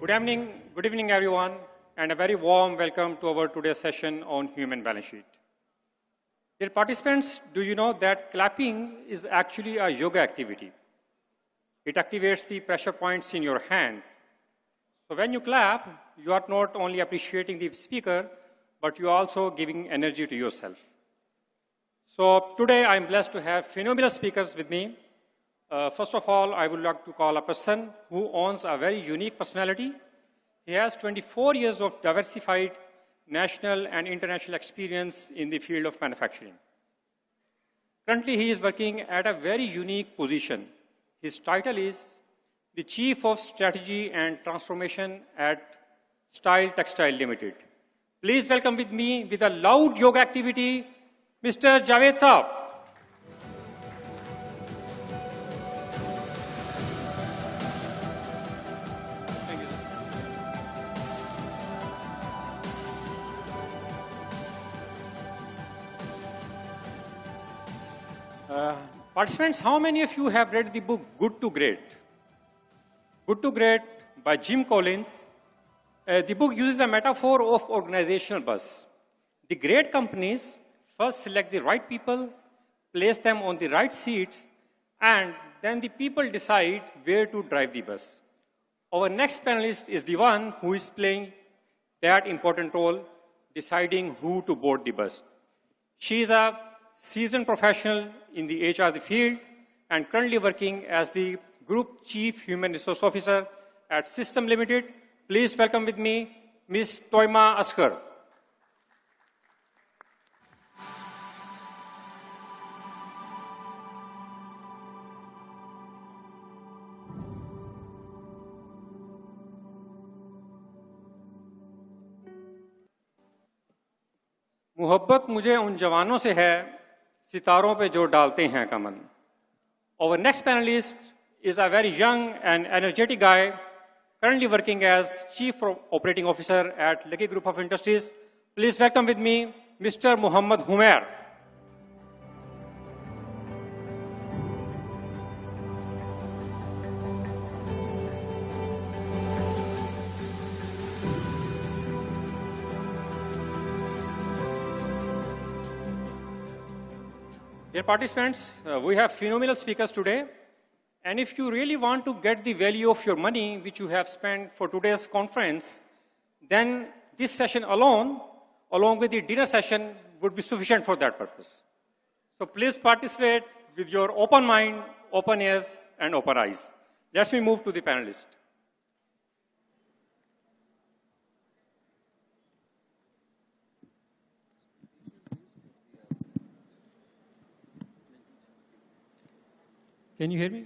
Good evening, everyone, and a very warm welcome to our today's session on human balance sheet. Dear participants, do you know that clapping is actually a yoga activity? It activates the pressure points in your hand. So when you clap, you are not only appreciating the speaker, but you are also giving energy to yourself. So today I'm blessed to have phenomenal speakers with me. First of all, I would like to call a person who owns a very unique personality. He has 24 years of diversified national and international experience in the field of manufacturing. Currently, he is working at a very unique position. His title is the Chief of Strategy and Transformation at Style Textile Limited. Please welcome with me with a loud yoga activity, Mr. Javed Saab. Participants, how many of you have read the book Good to Great? Good to Great by Jim Collins. The book uses a metaphor of organizational bus. The great companies first select the right people, place them on the right seats, and then the people decide where to drive the bus. Our next panelist is the one who is playing that important role, deciding who to board the bus. She is a seasoned professional in the HR field and currently working as the Group Chief Human Resource Officer at System Limited. Please welcome with me Ms. Toima Askar. मोहब्बत मुझे उन जवानों से है सितारों पे जो डालते हैं कमन. Our next panelist is a very young and energetic guy, currently working as Chief Operating Officer at Lucky Group of Industries. Please welcome with me Mr. Muhammad Humair. Dear participants, we have phenomenal speakers today. And if you really want to get the value of your money which you have spent for today's conference, then this session alone, along with the dinner session, would be sufficient for that purpose. So please participate with your open mind, open ears, and open eyes. Let me move to the panelists. Can you hear me?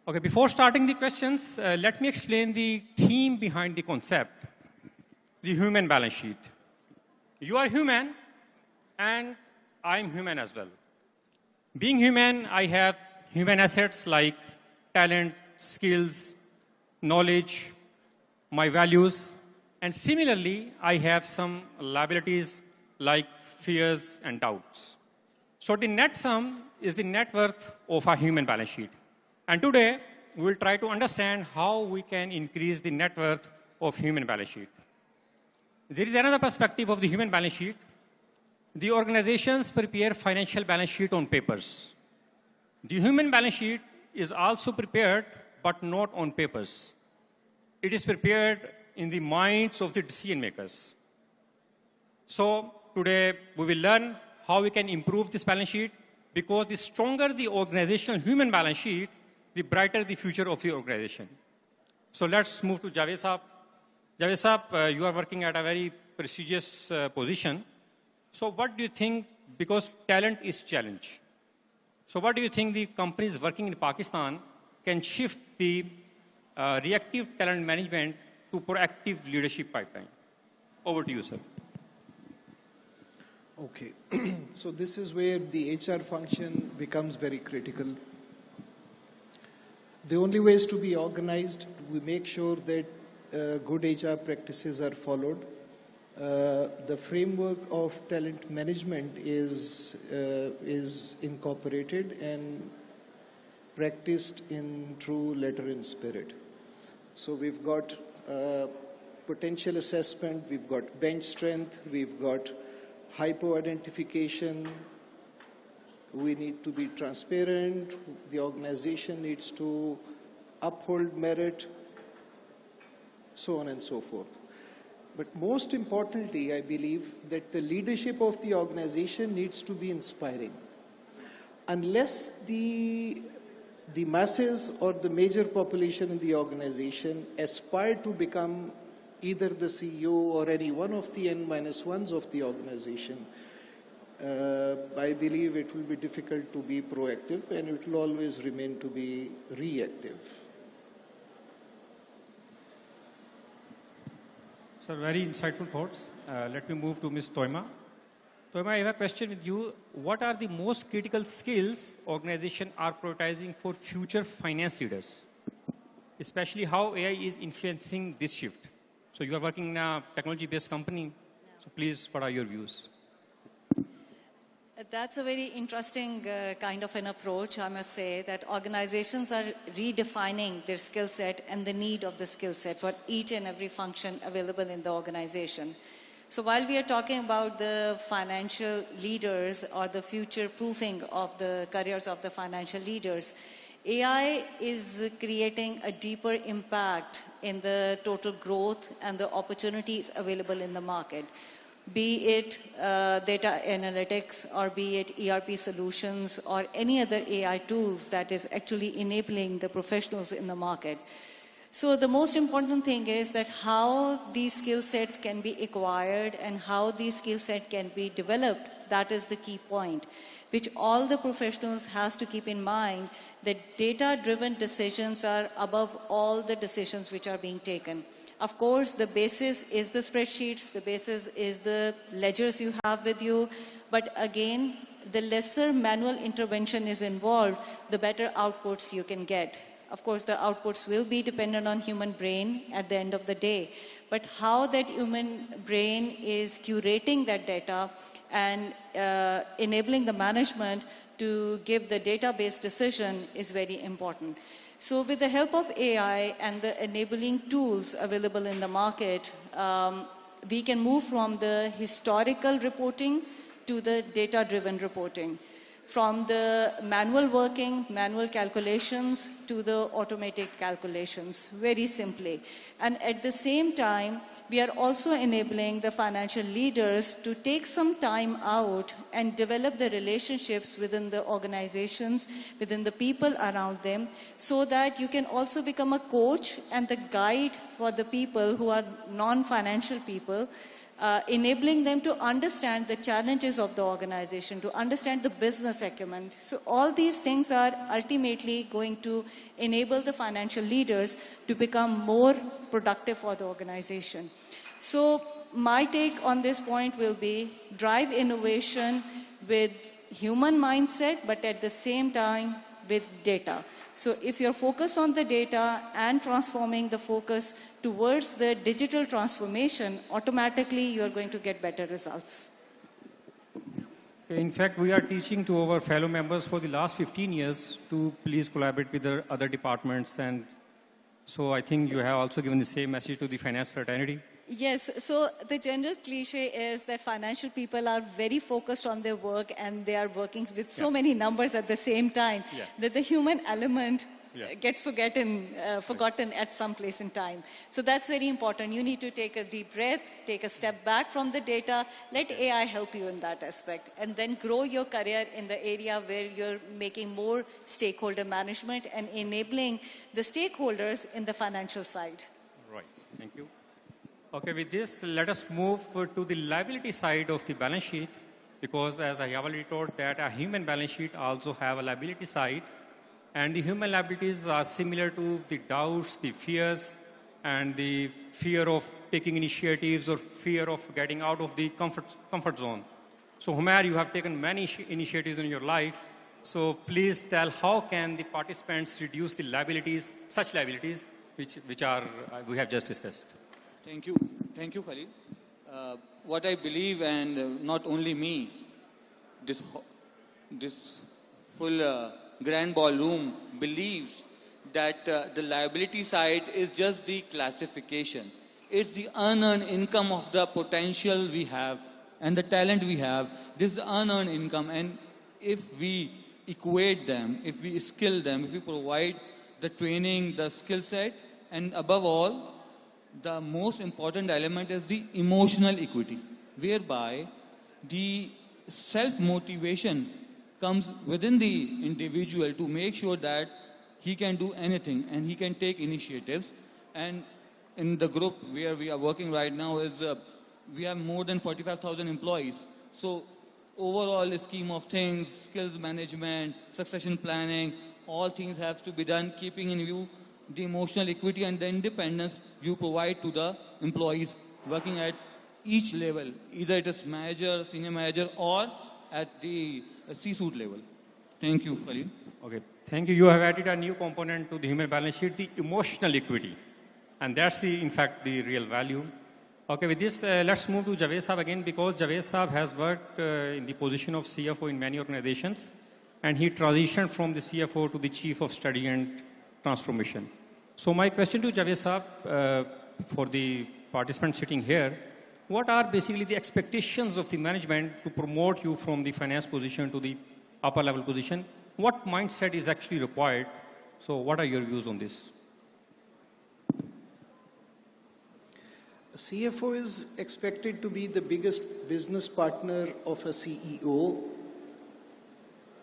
Okay, before starting the questions, let me explain the theme behind the concept, the human balance sheet. You are human, and I'm human as well. Being human, I have human assets like talent, skills, knowledge, my values, and similarly, I have some liabilities like fears and doubts. So the net sum is the net worth of a human balance sheet. And today, we will try to understand how we can increase the net worth of human balance sheet. There is another perspective of the human balance sheet. The organizations prepare financial balance sheet on papers. The human balance sheet is also prepared, but not on papers. It is prepared in the minds of the decision makers. So today, we will learn how we can improve this balance sheet, because the stronger the organizational human balance sheet, the brighter the future of the organization. So let's move to Javed Saab. Javed Saab, you are working at a very prestigious position. So what do you think, because talent is challenge, so what do you think the companies working in Pakistan can shift the reactive talent management to proactive leadership pipeline? Over to you, sir. Okay, so this is where the HR function becomes very critical. The only way is to be organized. We make sure that good HR practices are followed. The framework of talent management is incorporated and practiced in true letter and spirit. So we've got potential assessment, we've got bench strength, we've got hypo identification. We need to be transparent. The organization needs to uphold merit, so on and so forth. But most importantly, I believe that the leadership of the organization needs to be inspiring. Unless the masses or the major population in the organization aspire to become either the CEO or any one of the N-1s of the organization, I believe it will be difficult to be proactive and it will always remain to be reactive. Sir, very insightful thoughts. Let me move to Ms. Toima. Toima, I have a question with you. What are the most critical skills organizations are prioritizing for future finance leaders? Especially how AI is influencing this shift. So you are working in a technology-based company. So please, what are your views? That's a very interesting kind of an approach, I must say, that organizations are redefining their skill set and the need of the skill set for each and every function available in the organization. So while we are talking about the financial leaders or the future proofing of the careers of the financial leaders, AI is creating a deeper impact in the total growth and the opportunities available in the market. Be it data analytics or be it ERP solutions or any other AI tools that is actually enabling the professionals in the market. So the most important thing is that how these skill sets can be acquired and how these skill sets can be developed, that is the key point, which all the professionals has to keep in mind that data-driven decisions are above all the decisions which are being taken. Of course, the basis is the spreadsheets, the basis is the ledgers you have with you, but again, the lesser manual intervention is involved, the better outputs you can get. Of course, the outputs will be dependent on human brain at the end of the day, but how that human brain is curating that data and enabling the management to give the database decision is very important. So with the help of AI and the enabling tools available in the market, we can move from the historical reporting to the data-driven reporting, from the manual working, manual calculations to the automated calculations, very simply. And at the same time, we are also enabling the financial leaders to take some time out and develop the relationships within the organizations, within the people around them, so that you can also become a coach and the guide for the people who are non-financial people, enabling them to understand the challenges of the organization, to understand the business acumen. So all these things are ultimately going to enable the financial leaders to become more productive for the organization. So my take on this point will be drive innovation with human mindset, but at the same time with data. So if you're focused on the data and transforming the focus towards the digital transformation, automatically you're going to get better results. In fact, we are teaching to our fellow members for the last 15 years to please collaborate with the other departments. And so I think you have also given the same message to the finance fraternity. Yes, so the general cliche is that financial people are very focused on their work and they are working with so many numbers at the same time that the human element gets forgotten at some place in time. So that's very important. You need to take a deep breath, take a step back from the data, let AI help you in that aspect, and then grow your career in the area where you're making more stakeholder management and enabling the stakeholders in the financial side. Right, thank you. Okay, with this, let us move to the liability side of the balance sheet, because as I have already told that a human balance sheet also have a liability side, and the human liabilities are similar to the doubts, the fears, and the fear of taking initiatives or fear of getting out of the comfort zone. So Humair, you have taken many initiatives in your life. So please tell how can the participants reduce the liabilities, such liabilities, which are we have just discussed. Thank you, Khalid. What I believe, and not only me, this full grand ballroom believes that the liability side is just the classification. It's the unearned income of the potential we have and the talent we have. This is the unearned income, and if we equate them, if we skill them, if we provide the training, the skill set, and above all, the most important element is the emotional equity, whereby the self-motivation comes within the individual to make sure that he can do anything and he can take initiatives. And in the group where we are working right now is we have more than 45,000 employees. So overall scheme of things, skills management, succession planning, all things have to be done keeping in view the emotional equity and the independence you provide to the employees working at each level, either it is manager, senior manager, or at the C-suite level. Thank you, Khalid. Okay, thank you. You have added a new component to the human balance sheet, the emotional equity. And that's the, in fact, the real value. Okay, with this, let's move to Javed Saab again, because Javed Saab has worked in the position of CFO in many organizations, and he transitioned from the CFO to the Chief of Strategy and Transformation. So my question to Javed Saab, for the participants sitting here, what are basically the expectations of the management to promote you from the finance position to the upper level position? What mindset is actually required? So what are your views on this? A CFO is expected to be the biggest business partner of a CEO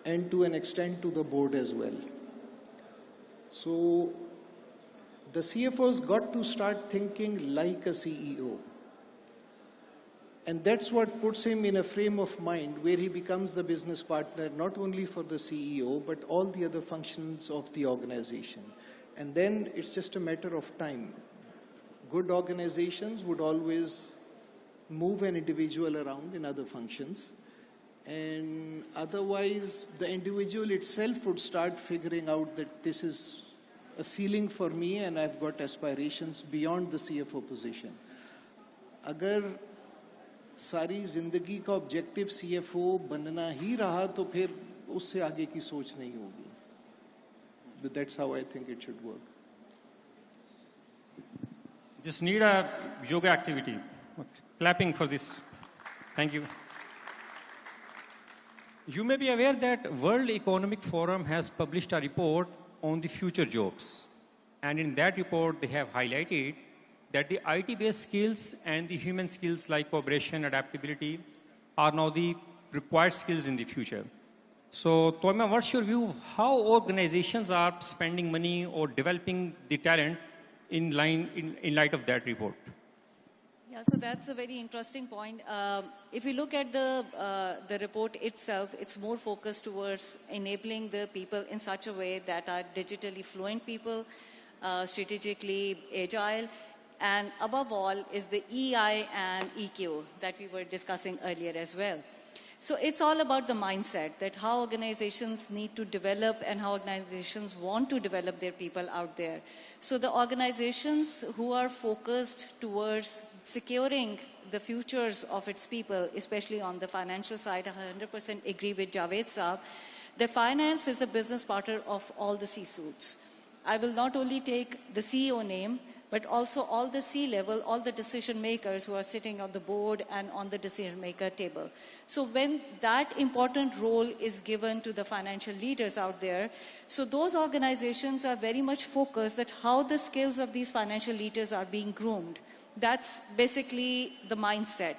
and to an extent to the board as well. So the CFO's got to start thinking like a CEO. And that's what puts him in a frame of mind where he becomes the business partner, not only for the CEO, but all the other functions of the organization. And then it's just a matter of time. Good organizations would always move an individual around in other functions. And otherwise, the individual itself would start figuring out that this is a ceiling for me and I've got aspirations beyond the CFO position. अगर सारी जिंदगी का objective CFO बनना ही रहा तो फिर उससे आगे की सोच नहीं होगी. But that's how I think it should work. Just need a yoga activity. Clapping for this. Thank you. You may be aware that World Economic Forum has published a report on the future jobs. And in that report, they have highlighted that the IT-based skills and the human skills like cooperation, adaptability are now the required skills in the future. So, Toima, what's your view? How organizations are spending money or developing the talent in light of that report? Yeah, so that's a very interesting point. If you look at the report itself, it's more focused towards enabling the people in such a way that are digitally fluent people, strategically agile, and above all is the EI and EQ that we were discussing earlier as well. So it's all about the mindset that how organizations need to develop and how organizations want to develop their people out there. So the organizations who are focused towards securing the futures of its people, especially on the financial side, I 100% agree with Javed Saab, that finance is the business partner of all the C-suites. I will not only take the CEO name, but also all the C-level, all the decision makers who are sitting on the board and on the decision maker table. So when that important role is given to the financial leaders out there, so those organizations are very much focused at how the skills of these financial leaders are being groomed. That's basically the mindset.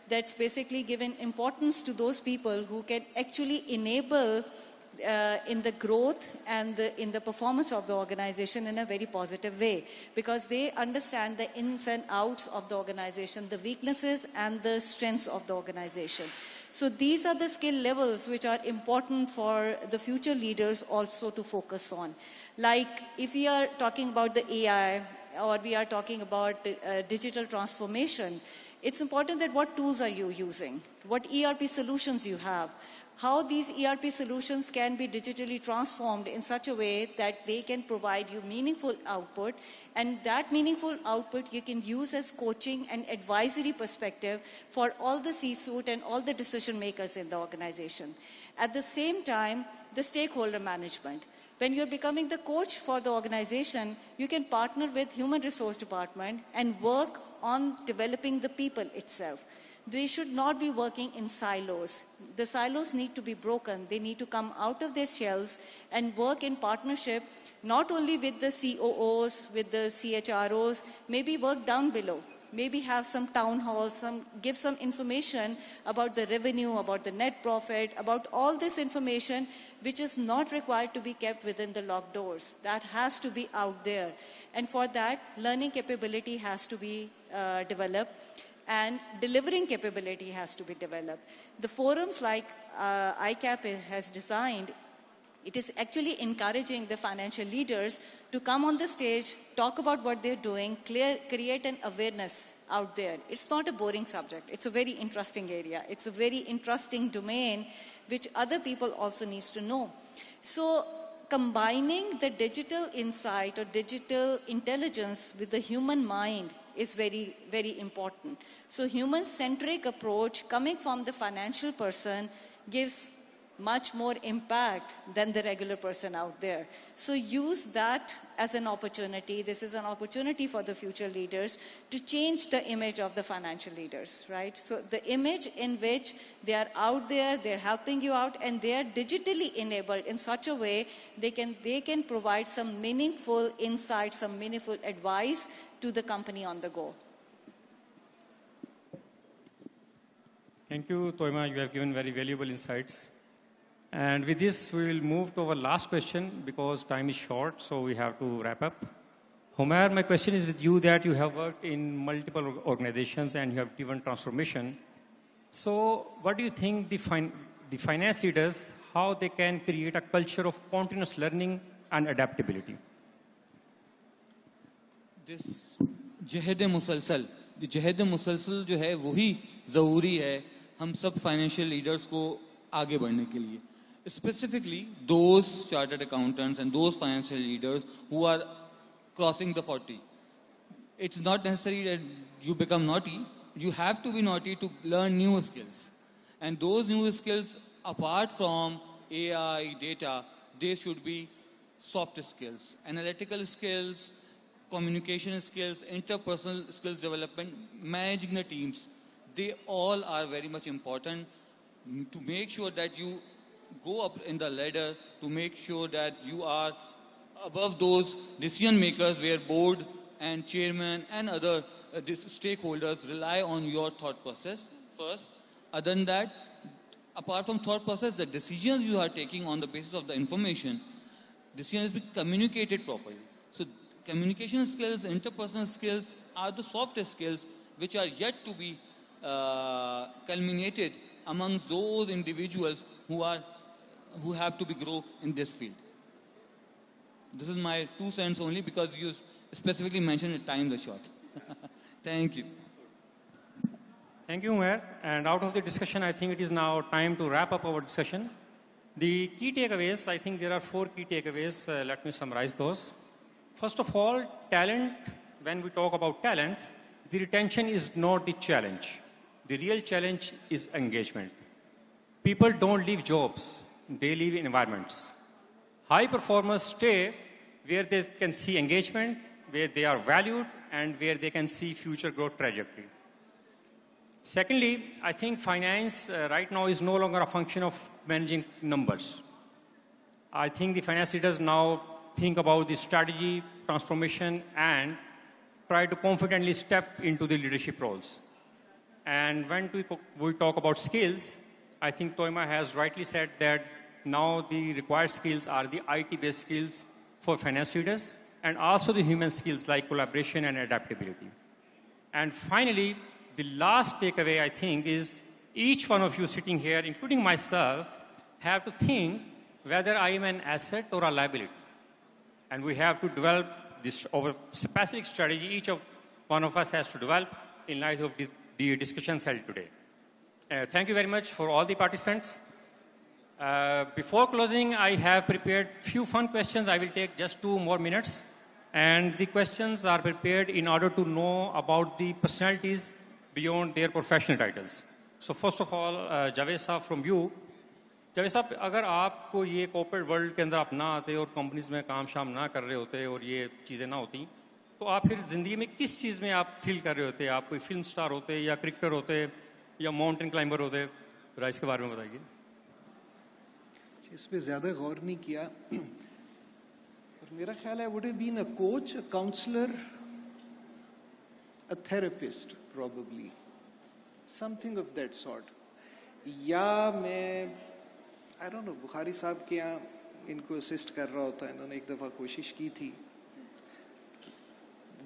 That's basically given importance to those people who can actually enable in the growth and in the performance of the organization in a very positive way, because they understand the ins and outs of the organization, the weaknesses and the strengths of the organization. So these are the skill levels which are important for the future leaders also to focus on. Like if we are talking about the AI or we are talking about digital transformation, it's important that what tools are you using, what ERP solutions you have, how these ERP solutions can be digitally transformed in such a way that they can provide you meaningful output, and that meaningful output you can use as coaching and advisory perspective for all the C-suite and all the decision makers in the organization. At the same time, the stakeholder management. When you're becoming the coach for the organization, you can partner with human resource department and work on developing the people itself. They should not be working in silos. The silos need to be broken. They need to come out of their shells and work in partnership, not only with the COOs, with the CHROs, maybe work down below. Maybe have some town halls, give some information about the revenue, about the net profit, about all this information which is not required to be kept within the locked doors. That has to be out there. And for that, learning capability has to be developed and delivering capability has to be developed. The forums like ICAP has designed, it is actually encouraging the financial leaders to come on the stage, talk about what they're doing, create an awareness out there. It's not a boring subject. It's a very interesting area. It's a very interesting domain which other people also needs to know. So combining the digital insight or digital intelligence with the human mind is very, very important. So human-centric approach coming from the financial person gives much more impact than the regular person out there. So use that as an opportunity. This is an opportunity for the future leaders to change the image of the financial leaders, right? So the image in which they are out there, they're helping you out, and they are digitally enabled in such a way they can provide some meaningful insight, some meaningful advice to the company on the go. Thank you, Toima. You have given very valuable insights. And with this, we will move to our last question because time is short, so we have to wrap up. Homer, my question is with you that you have worked in multiple organizations and you have driven transformation. So what do you think the finance leaders, how they can create a culture of continuous learning and adaptability? This जहद मुसलसल जो है वही ज़रूरी है हम सब financial leaders को आगे बढ़ने के लिए. Specifically, those chartered accountants and those financial leaders who are crossing the 40. It's not necessary that you become naughty. You have to be naughty to learn new skills. And those new skills, apart from AI, data, they should be soft skills, analytical skills, communication skills, interpersonal skills development, managing the teams. They all are very much important to make sure that you go up in the ladder, to make sure that you are above those decision makers where board and chairman and other stakeholders rely on your thought process first. Other than that, apart from thought process, the decisions you are taking on the basis of the information, decisions be communicated properly. So communication skills, interpersonal skills are the soft skills which are yet to be culminated amongst those individuals who have to be grow in this field. This is my 2 cents only because you specifically mentioned the time the short. Thank you. Thank you, Umair. And out of the discussion, I think it is now time to wrap up our discussion. The key takeaways, I think there are 4 key takeaways. Let me summarize those. First of all, talent, when we talk about talent, the retention is not the challenge. The real challenge is engagement. People don't leave jobs, they leave environments. High performers stay where they can see engagement, where they are valued, and where they can see future growth trajectory. Secondly, I think finance right now is no longer a function of managing numbers. I think the finance leaders now think about the strategy, transformation, and try to confidently step into the leadership roles. And when we talk about skills, I think Toima has rightly said that now the required skills are the IT-based skills for finance leaders and also the human skills like collaboration and adaptability. And finally, the last takeaway I think is each one of you sitting here, including myself, have to think whether I am an asset or a liability. And we have to develop this over specific strategy each of one of us has to develop in light of the discussions held today. Thank you very much for all the participants. Before closing, I have prepared few fun questions. I will take just 2 more minutes. And the questions are prepared in order to know about the personalities beyond their professional titles. So first of all, Javed Saab from you, جب صاحب اگر آپ کو یہ corporate world کے اندر آپ نہ آتے اور کمپنیز میں کام شام نہ کر رہے ہوتے اور یہ چیزیں نہ ہوتی تو آپ پھر زندگی میں کس چیز میں آپ تھرل کر رہے ہوتے؟ آپ کوئی فلم سٹار ہوتے یا کرکٹر ہوتے یا ماؤنٹین کلائمبر ہوتے؟ ذرا اس کے بارے میں بتائیے. اس پہ زیادہ غور نہیں کیا. اور میرا خیال ہے would have been a coach, a counselor, a therapist probably, something of that sort. یا میں I don't know بخاری صاحب کے یہاں ان کو اسسٹ کر رہا ہوتا. انہوں نے ایک دفعہ کوشش کی تھی.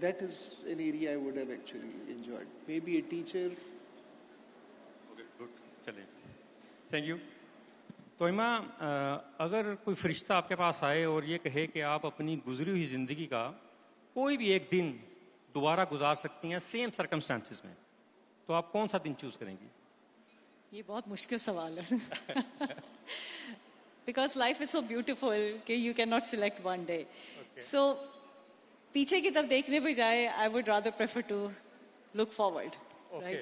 That is an area I would have actually enjoyed. Maybe a teacher. Okay, good. چلیے, thank you. توئمہ, اگر کوئی فرشتہ آپ کے پاس آئے اور یہ کہے کہ آپ اپنی گزری ہوئی زندگی کا کوئی بھی ایک دن دوبارہ گزار سکتی ہیں سیم سرکمسٹانسز میں, تو آپ کون سا دن چوز کریں گی؟ یہ بہت مشکل سوال ہے. Because life is so beautiful کہ you can not select one day. So پیچھے کی طرف دیکھنے پہ جائے I would rather prefer to look forward.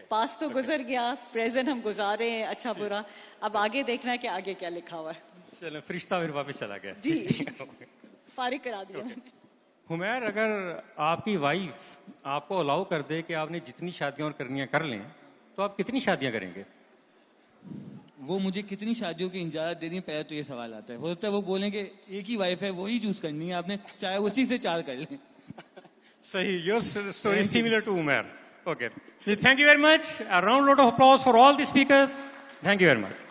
پاس تو گزر گیا, پریزنٹ ہم گزارے ہیں اچھا برا, اب آگے دیکھنا ہے کہ آگے کیا لکھا ہوا ہے. چلو, فرشتہ پھر واپس چلا گیا. جی فارغ کرا دیا. حمیر, اگر آپ کی وائف آپ کو الاؤ کر دے کہ آپ نے جتنی شادیاں اور کرنیاں کر لیں, تو آپ کتنی شادیاں کریں گے؟ وہ مجھے کتنی شادیوں کی اجازت دے دیں, پہلے تو یہ سوال آتا ہے. ہو سکتا ہے وہ بولیں کہ ایک ہی وائف ہے وہی چوز کرنی ہے آپ نے, چاہے اسی سے 4 کر لیں. صحیح, your story is similar to Umair. Okay, thank you very much. A round of applause for all the speakers. Thank you very much.